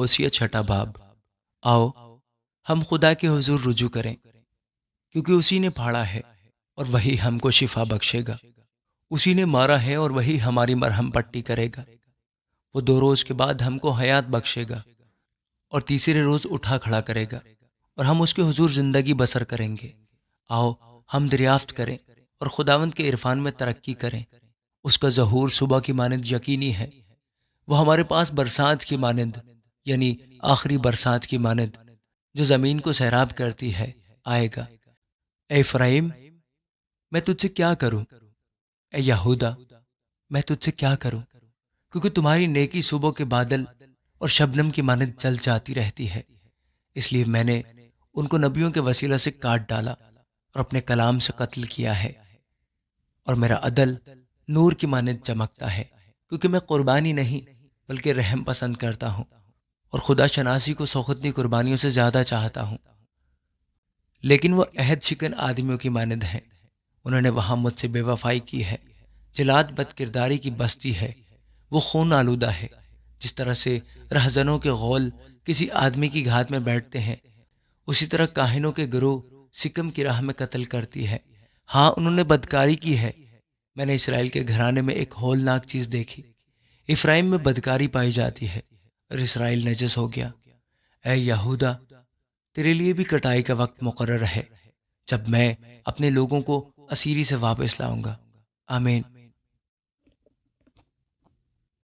ہوسیہ چھٹا باب۔ آؤ ہم خدا کے حضور رجوع کریں، کیونکہ اسی نے پھاڑا ہے اور وہی ہم کو شفا بخشے گا۔ اسی نے مارا ہے اور وہی ہماری مرہم پٹی کرے گا۔ وہ 2 روز کے بعد ہم کو حیات بخشے گا اور تیسرے روز اٹھا کھڑا کرے گا، اور ہم اس کے حضور زندگی بسر کریں گے۔ آؤ ہم دریافت کریں اور خداوند کے عرفان میں ترقی کریں۔ اس کا ظہور صبح کی مانند یقینی ہے۔ وہ ہمارے پاس برسات کی مانند، یعنی آخری برسات کی مانند جو زمین کو سیراب کرتی ہے، آئے گا۔ اے افرایم، میں تجھ سے کیا کروں؟ اے یہودا، میں تجھ سے کیا کروں؟ کیونکہ تمہاری نیکی صبح کے بادل اور شبنم کی مانند چل جاتی رہتی ہے۔ اس لیے میں نے ان کو نبیوں کے وسیلہ سے کاٹ ڈالا اور اپنے کلام سے قتل کیا ہے۔ اور میرا عدل نور کی مانند چمکتا ہے، کیونکہ میں قربانی نہیں بلکہ رحم پسند کرتا ہوں، اور خدا شناسی کو سوختنی قربانیوں سے زیادہ چاہتا ہوں۔ لیکن وہ عہد شکن آدمیوں کی مانند ہیں۔ انہوں نے وہاں مجھ سے بے وفائی کی ہے۔ جلاد بد کرداری کی بستی ہے، وہ خون آلودہ ہے۔ جس طرح سے رہزنوں کے غول کسی آدمی کی گھات میں بیٹھتے ہیں، اسی طرح کاہنوں کے گروہ سکم کی راہ میں قتل کرتی ہے۔ ہاں، انہوں نے بدکاری کی ہے۔ میں نے اسرائیل کے گھرانے میں ایک ہولناک چیز دیکھی۔ افرایم میں بدکاری پائی جاتی ہے اور اسرائیل نجس ہو گیا۔ اے یہودا، تیرے لیے بھی کٹائی کا وقت مقرر ہے، جب میں اپنے لوگوں کو اسیری سے واپس لاؤں گا۔ آمین۔